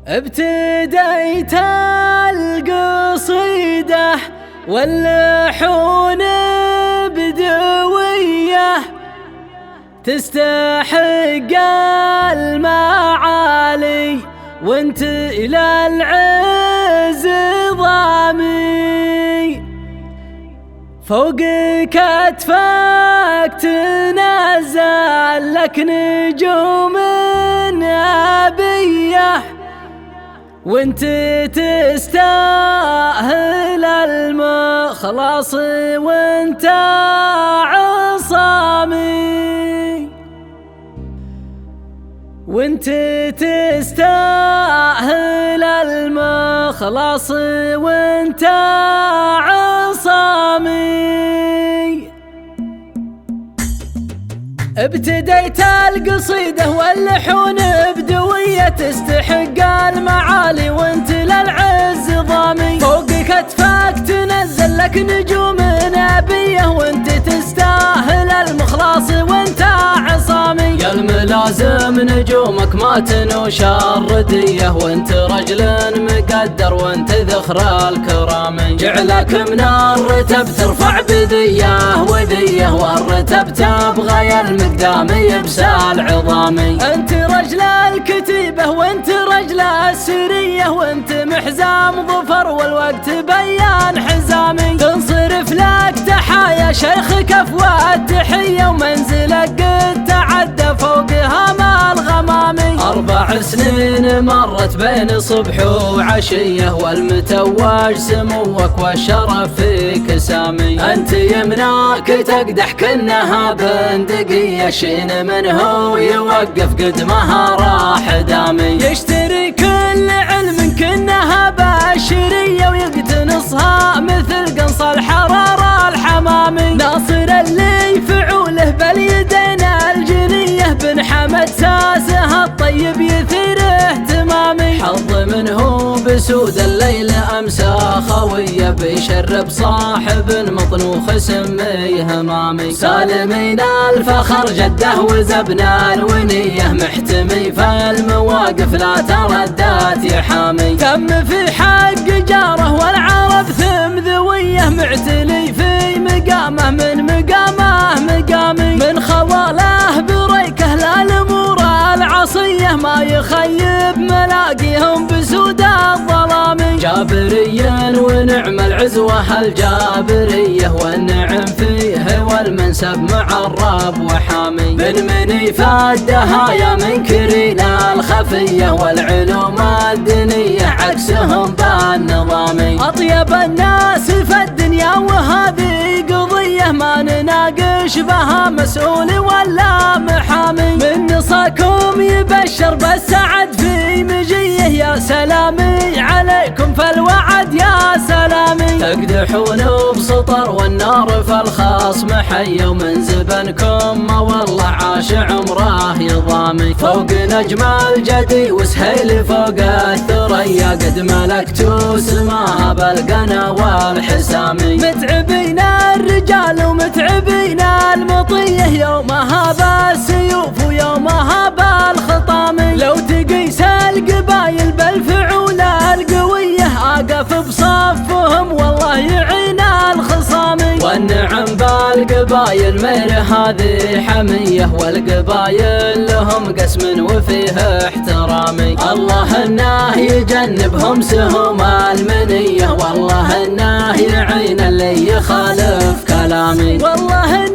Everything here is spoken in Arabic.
ابتديت القصيدة واللحون بدوية تستحق المعالي وانت إلى العز ضامي، فوق كتفك تنزل لك نجوم نبيه وانت تستاهل المخلص وانت عصامي، وانت تستاهل المخلص وانت عصامي. ابتديت القصيدة واللحون بدوية تستحق المعالي وانت للعز ضامي، فوق كتفك تنزل لك نجوم نبيه وانت تستاهل المخلاص وانت عصامي. يا الملازم نجومك ما تنوش الردية وانت رجل مقدر وانت ذخر الكرامي، جعلك من الرتب ترفع بذيه وذيه والرتب تبغى المقدام يبسال عظامي. انت رجل الكتيبة وانت رجل السرية وانت محزام ظفر والوقت بيان حزامي، تنصرف لك تحايا شيخ كفوة التحية ومنزلك قد تعدى فوق هما الغمامي. 4 سنين مرت بين صبح وعشية والمتوج سموك والشرف فيك سامي، انت يمناك تقدح كنها بندقية شين منه يوقف قد ما راح دامي، يشتري كل علم كنها بشرية ويقتنصها مثل قنص الحرارة الحمامي، ناصر اللي فعوله باليدين الجنية بن حمد ساسها الطيب يثير اهتمامي، حظ منه بسود الليل أمسى خوية بيشرب صاحب مطنوخ سميه همامي، سالمين الفخر جده وزبنا الونية محتمي فالمواقف لا تردات يا حامي، تم في حق جاره والعرب ثم ذويه معتلي في مقامه من مقامه مقامي، من خواله بريكه للامور العصيه ما يخيب ملاقيهم بسود الظلامي، جابريا ونعم العزوه الجابريه والنعم فيه والمنسب مع الرب وحامي، من منيف الدهايا منكرين الخفيه والعلوم الدينيه عكسهم بالنظامي، اطيب الناس في الدنيا وهذه قضيه ما نناقش بها مسؤول ولا محامي، من نصاكم يبشر بالسعد في مجيه يا سلامي عليكم فالوعد يا سلامي، تقدحون بسطر والنار في الخصم حي ومن زبنكم ما والله عاش عمره يضامي، فوق نجم الجدي وسهيل فوق الثريا قد ملكتوا سماها بالقنا والحسامي، متعبين الرجال ومتعبين المطيه يومها بالسيوف ويومها بالخطامي، لو تقيس القبايل بالفعول القويه اقف بصفهم والله يعين الخصامي، والنعم بالقبايل مير هذه حميه والقبايل لهم قسم وفيه احترامي، الله انه يجنبهم سهوم المنيه والله انه يعين اللي يخالف كلامي، والله